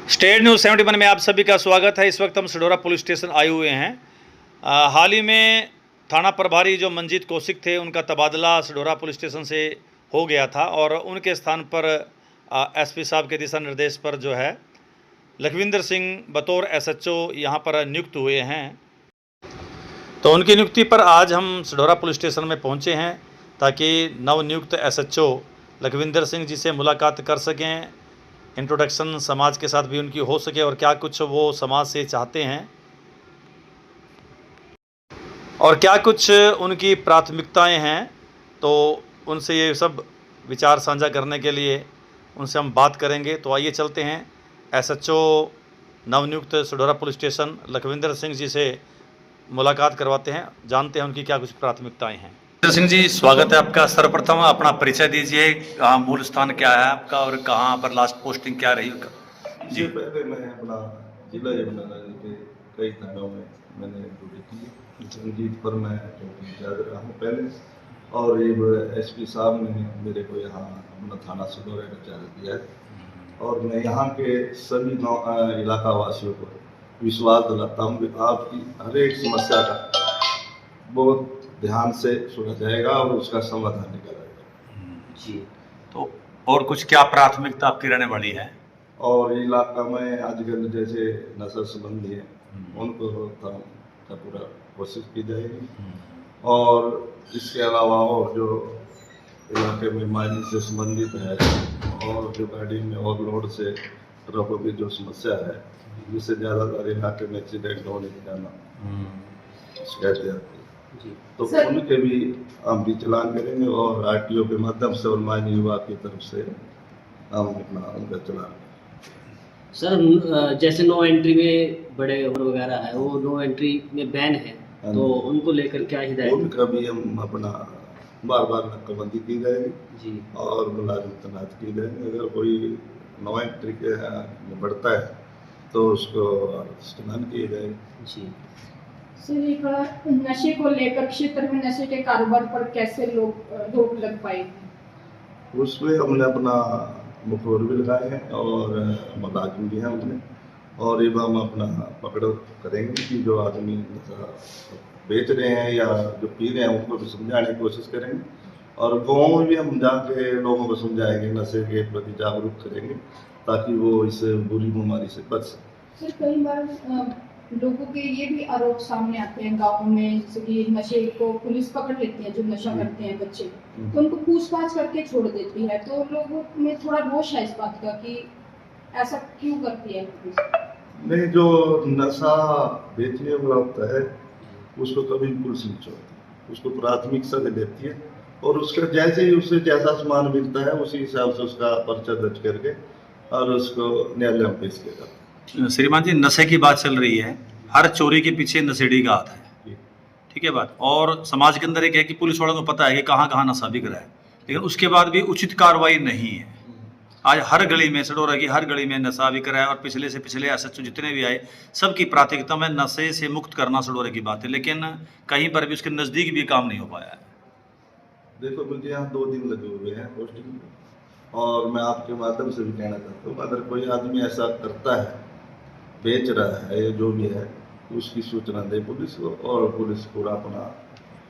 State news 71 में आप सभी का स्वागत है। इस वक्त हम सडोरा पुलिस स्टेशन आए हुए हैं। हाल ही में थाना प्रभारी जो मंजीत कौशिक थे, उनका तबादला सडोरा पुलिस स्टेशन से हो गया था और उनके स्थान पर एसपी साहब के दिशा निर्देश पर जो है लखविंदर सिंह बतौर एसएचओ यहाँ पर नियुक्त हुए हैं। तो उनकी नियुक्ति पर आज हम सडोरा पुलिस स्टेशन में पहुँचे हैं ताकि नवनियुक्त एसएचओ लखविंदर सिंह जी से मुलाकात कर सकें, इंट्रोडक्शन समाज के साथ भी उनकी हो सके और क्या कुछ वो समाज से चाहते हैं और क्या कुछ उनकी प्राथमिकताएं हैं। तो उनसे ये सब विचार साझा करने के लिए उनसे हम बात करेंगे। तो आइए चलते हैं एसएचओ नवनियुक्त सडोरा पुलिस स्टेशन लखविंदर सिंह जी से मुलाकात करवाते हैं, जानते हैं उनकी क्या कुछ प्राथमिकताएं हैं। लखविंदर सिंह जी, स्वागत है आपका। सर्वप्रथम अपना परिचय दीजिए, कहाँ मूल स्थान क्या है आपका और कहाँ पर लास्ट पोस्टिंग क्या रही जी। पहले मैं अपना जिला यमुनानगर के कई थानों में मैंने ड्यूटी की। संगीत पर मैं इंचार्ज रहा हूँ पहले, और ये एसपी साहब ने मेरे को यहाँ अपना थाना सडोरा का चार्ज दिया है और मैं यहाँ के सभी इलाका वासियों को विश्वास दिलाता हूँ कि आपकी हर एक समस्या का बहुत ध्यान से सुना जाएगा और उसका समाधान निकाला जाएगा। जी। तो और कुछ क्या प्राथमिकता आपकी रहने वाली है? और इलाका में आजकल जैसे नशा संबंधी है उनको रोकथाम का पूरा कोशिश की जाएगी, और इसके अलावा और जो इलाके में माइनिंग से संबंधित है और जो गाड़ी में ओवरलोड से ट्रकों की जो समस्या है, जिससे ज़्यादातर इलाके में एक्सीडेंट होने के जाना शिकायतें आती है, तो उनके भी हम भी चलान करेंगे और आरटीओ के माध्यम से और माइनिंग विभाग की तरफ से हम अपना उनका चलान। सर, जैसे नो एंट्री में बड़े वगैरह है, वो नो एंट्री में बैन है, तो उनको लेकर क्या हिदायत? उनका भी हम अपना बार बार नाकाबंदी की जाएगी जी, और मुलाजिम तैनात की जाएगी। अगर कोई नो एंट्री के बढ़ता है तो उसको स्टैंड किए जाएंगे। जी सर, नशे को लेकर क्षेत्र में नशे के कारोबार पर कैसे रोक लग पाएगी? उसमें हमने अपना मुखबिर भी लगाए हैं और मुलाजिम भी हैं उनमें, और ये हम अपना पकड़ करेंगे कि जो आदमी नशा बेच रहे हैं या जो पी रहे हैं उनको भी समझाने की कोशिश करेंगे, और गाँव में भी हम जाके लोगों को समझाएंगे, नशे के प्रति जागरूक करेंगे ताकि वो इस बुरी बीमारी से बच सकें। सर, कई बार लोगों के ये भी आरोप सामने आते हैं गाँव में, जैसे कि नशे को पुलिस पकड़ लेती है, जो नशा करते हैं बच्चे, तो उनको पूछताछ करके छोड़ देती है, तो लोगों में थोड़ा रोष है इस बात का कि ऐसा क्यों करती है पुलिस? नहीं, जो नशा बेचने वाला होता है उसको कभी पुलिस नहीं छोड़ती, उसको प्राथमिक सजा देती है और उसका जैसे ही उसे जैसा सामान मिलता है उसी हिसाब से उसका पर्चा दर्ज करके और उसको न्यायालय में पेश किया जाता है। श्रीमान जी, नशे की बात चल रही है, हर चोरी के पीछे नशेड़ी का हाथ है, ठीक है बात। और समाज के अंदर एक है कि पुलिस वालों को पता है कि कहाँ कहाँ नशा बिक रहा है, लेकिन उसके बाद भी उचित कार्रवाई नहीं है। आज हर गली में, सडोरा की हर गली में नशा बिक रहा है और पिछले से पिछले एसएचओ जितने भी आए सबकी प्राथमिकता में नशे से मुक्त करना सडोरा की बात है, लेकिन कहीं पर भी उसके नज़दीक भी काम नहीं हो पाया है। देखो, मुझे यहाँ 2 दिन लगे हुए हैं पोस्टिंग में, और मैं आपके माध्यम से भी कहना चाहता हूँ, अगर कोई आदमी ऐसा करता है, बेच रहा है, जो भी है, उसकी सूचना दे पुलिस को और पुलिस पूरा अपना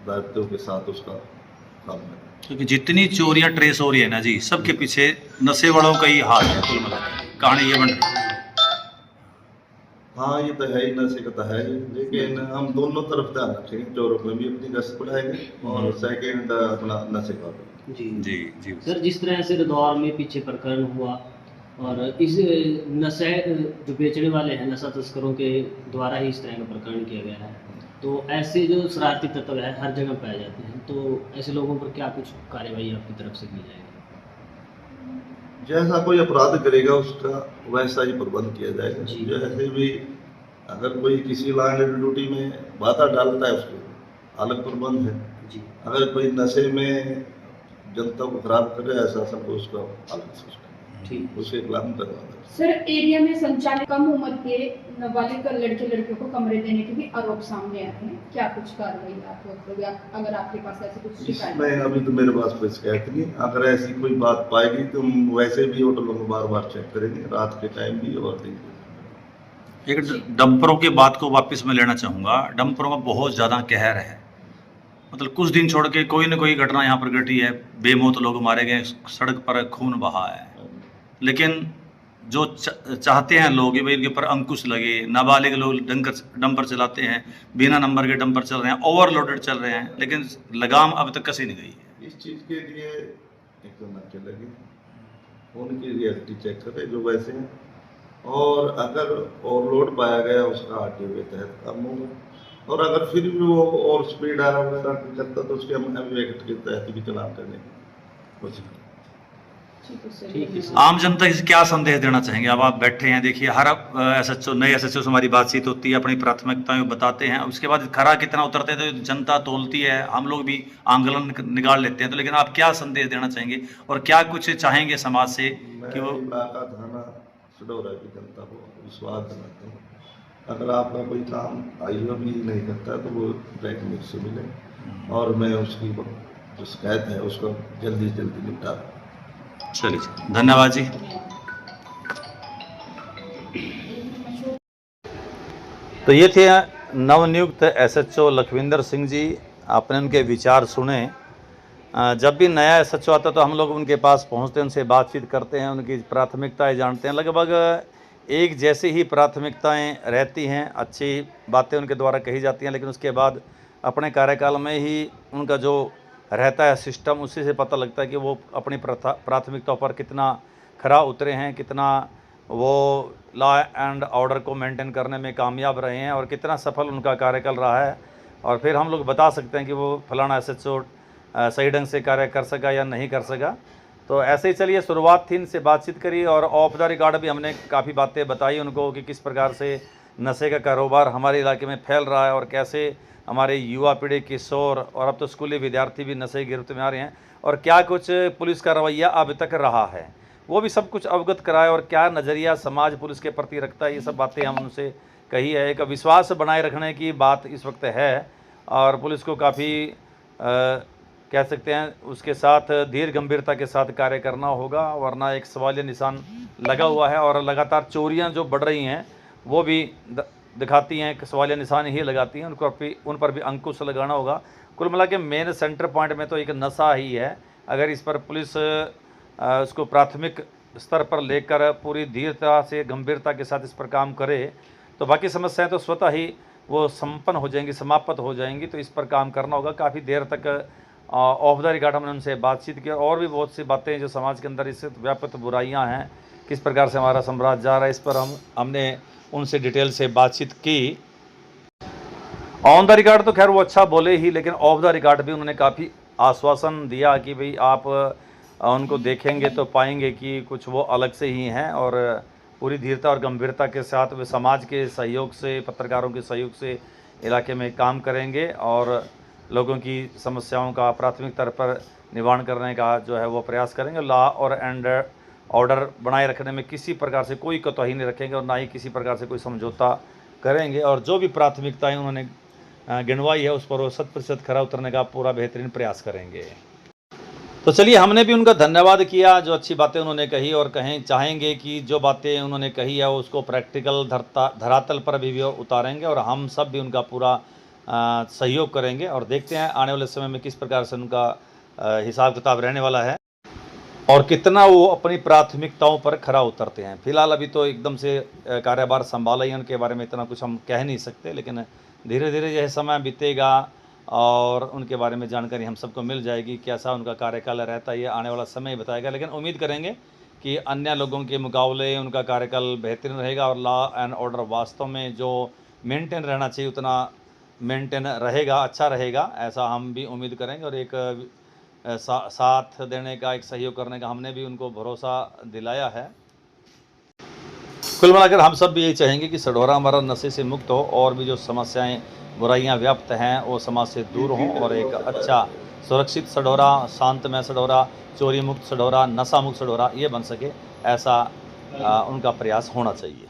दायित्व के साथ उसका काम करे। क्योंकि जितनी चोरियां ट्रेस हो रही है ना जी, सबके पीछे नशे वालों का ही हाथ है। कुल मिलाकर कहानी ये बन रही है। हाँ, ये तो है ही, नशे का तो है ही, लेकिन हम दोनों तरफ ध्यान रखेंगे, चोरों में भी अपनी गश्त बढ़ाएंगे और सेकेंड अपना नशे का। जी जी जी सर, जिस तरह से रदौर में पीछे प्रकरण हुआ और इस नशे जो बेचने वाले हैं, नशा तस्करों के द्वारा ही इस तरह का प्रकरण किया गया है, तो ऐसे जो शरारती तत्व है हर जगह पाए जाते हैं, तो ऐसे लोगों पर क्या कुछ कार्रवाई आपकी तरफ से की जाएगी? जैसा कोई अपराध करेगा उसका वैसा ही प्रबंध किया जाएगा। जैसे भी अगर कोई किसी लाइन ऑफ ड्यूटी में बाधा डालता है उसको अलग प्रबंध है जी। अगर कोई नशे में जनता को खराब करे, ऐसा सबको उसका अलग सिस्टम, ठीक, उसके खिलाफ करवाना। सर, एरिया में संचालित कम उम्र के नाबालिग लड़के लड़कियों को कमरे देने के भी आरोप सामने आए हैं। क्या कुछ कार्रवाई आप लोग, अगर आपके पास ऐसी कुछ शिकायत? इसमें अभी तो मेरे पास कोई शिकायत नहीं। अगर ऐसी कोई बात पाएगी तो हम वैसे भी होटलों में बार बार चेक करेंगे, रात के टाइम भी और दिन के। एक डंपरों की बात को वापस मैं लेना चाहूँगा। डंपरों का बहुत ज़्यादा कहर है, मतलब कुछ दिन छोड़ के कोई ना कोई घटना यहाँ पर घटी है, बेमौत लोग मारे गए, सड़क पर खून बहा है। लेकिन जो चाहते हैं लोग कि भाई इनके ऊपर अंकुश लगे, नाबालिग लोग डंपर चलाते हैं, बिना नंबर के डंपर चल रहे हैं, ओवरलोडेड चल रहे हैं, लेकिन लगाम अब तक कसी नहीं गई है। इस चीज़ के लिए एक तो नाके लगे, उनकी रियलिटी चेक करें जो वैसे हैं, और अगर ओवरलोड पाया गया उसका आरटीओ के तहत काम होगा, और अगर फिर भी वो और स्पीड आ वगैरह करता तो उसके हम एक्ट के तहत भी चलान करने की कोशिश करें। ठीक है। आम जनता से क्या संदेश देना चाहेंगे? अब आप बैठे हैं, देखिए हर एसएचओ नए एसएचओ से हमारी बातचीत होती है, अपनी प्राथमिकताएं बताते हैं, उसके बाद खरा कितना उतरते हैं तो जनता तोलती है, हम लोग भी आंदोलन निकाल लेते हैं। तो लेकिन आप क्या संदेश देना चाहेंगे और क्या कुछ चाहेंगे समाज से कि वो इलाका थाना सडौरा की जनता को विश्वास दिलाते हैं, अगर आपका कोई काम आईओ भी नहीं करता तो वो डायरेक्ट से मिले, और मैं उसकी जो शिकायत है उसको जल्दी से जल्दी निपटा दूँ। चलिए, धन्यवाद जी। तो ये थे नवनियुक्त एसएचओ लखविंदर सिंह जी। आपने उनके विचार सुने। जब भी नया एसएचओ आता तो हम लोग उनके पास पहुंचते हैं, उनसे बातचीत करते हैं, उनकी प्राथमिकताएं जानते हैं। लगभग एक जैसी ही प्राथमिकताएं रहती हैं, अच्छी बातें उनके द्वारा कही जाती हैं, लेकिन उसके बाद अपने कार्यकाल में ही उनका जो रहता है सिस्टम, उसी से पता लगता है कि वो अपनी प्राथमिकताओं पर कितना खरा उतरे हैं, कितना वो लॉ एंड ऑर्डर को मेंटेन करने में कामयाब रहे हैं और कितना सफल उनका कार्यकाल रहा है। और फिर हम लोग बता सकते हैं कि वो फलाना एसएचओ सही ढंग से कार्य कर सका या नहीं कर सका। तो ऐसे ही चलिए, शुरुआत थी, इनसे बातचीत करी और ऑफ द रिकॉर्ड भी हमने काफ़ी बातें बताई उनको कि किस प्रकार से नशे का कारोबार हमारे इलाके में फैल रहा है और कैसे हमारे युवा पीढ़ी, किशोर और अब तो स्कूली विद्यार्थी भी नशे की गिरफ्त में आ रहे हैं, और क्या कुछ पुलिस का रवैया अब तक रहा है वो भी सब कुछ अवगत कराए, और क्या नज़रिया समाज पुलिस के प्रति रखता है, ये सब बातें हम उनसे कही है। एक विश्वास बनाए रखने की बात इस वक्त है और पुलिस को काफ़ी कह सकते हैं उसके साथ धीर गंभीरता के साथ कार्य करना होगा, वरना एक सवालिया निशान लगा हुआ है और लगातार चोरियां जो बढ़ रही हैं वो भी दिखाती हैं कि सवालिया निशान ही लगाती हैं, उन पर भी अंकुश लगाना होगा। कुल मिला के मेन सेंटर पॉइंट में तो एक नशा ही है। अगर इस पर पुलिस उसको प्राथमिक स्तर पर लेकर पूरी धीरता से, गंभीरता के साथ इस पर काम करे तो बाकी समस्याएं तो स्वतः ही वो संपन्न हो जाएंगी, समाप्त हो जाएंगी। तो इस पर काम करना होगा। काफ़ी देर तक ऑफ द रिकॉर्ड हमने उनसे बातचीत की और भी बहुत सी बातें जो समाज के अंदर इससे व्यापक बुराइयां हैं, किस प्रकार से हमारा साम्राज्य जा रहा है, इस पर हमने उनसे डिटेल से बातचीत की। ऑन द रिकॉर्ड तो खैर वो अच्छा बोले ही, लेकिन ऑफ द रिकॉर्ड भी उन्होंने काफ़ी आश्वासन दिया कि भाई आप उनको देखेंगे तो पाएंगे कि कुछ वो अलग से ही हैं और पूरी धीरता और गंभीरता के साथ वे समाज के सहयोग से, पत्रकारों के सहयोग से इलाके में काम करेंगे और लोगों की समस्याओं का प्राथमिक स्तर पर निवारण करने का जो है वो प्रयास करेंगे। लॉ और एंड ऑर्डर बनाए रखने में किसी प्रकार से कोई कोताही नहीं रखेंगे और ना ही किसी प्रकार से कोई समझौता करेंगे, और जो भी प्राथमिकताएं उन्होंने गिनवाई है उस पर वो 100% खरा उतरने का पूरा बेहतरीन प्रयास करेंगे। तो चलिए, हमने भी उनका धन्यवाद किया जो अच्छी बातें उन्होंने कही, और चाहेंगे कि जो बातें उन्होंने कही है उसको प्रैक्टिकल धरातल पर भी उतारेंगे और हम सब भी उनका पूरा सहयोग करेंगे। और देखते हैं आने वाले समय में किस प्रकार से उनका हिसाब किताब रहने वाला है और कितना वो अपनी प्राथमिकताओं पर खरा उतरते हैं। फिलहाल अभी तो एकदम से कार्यभार संभाला ही, उनके बारे में इतना कुछ हम कह नहीं सकते, लेकिन धीरे धीरे यह समय बीतेगा और उनके बारे में जानकारी हम सबको मिल जाएगी। कैसा उनका कार्यकाल रहता है ये आने वाला समय ही बताएगा, लेकिन उम्मीद करेंगे कि अन्य लोगों के मुकाबले उनका कार्यकाल बेहतरीन रहेगा और लॉ एंड ऑर्डर वास्तव में जो मेंटेन रहना चाहिए उतना मेंटेन रहेगा, अच्छा रहेगा, ऐसा हम भी उम्मीद करेंगे। और एक साथ देने का, एक सहयोग करने का हमने भी उनको भरोसा दिलाया है। कुल मिलाकर हम सब भी यही चाहेंगे कि सढौरा हमारा नशे से मुक्त हो और भी जो समस्याएं, बुराइयां व्याप्त हैं वो समाज से दूर हों और एक अच्छा सुरक्षित सढौरा, शांतमय सढौरा, चोरी मुक्त सढौरा, नशा मुक्त सढौरा ये बन सके, ऐसा उनका प्रयास होना चाहिए।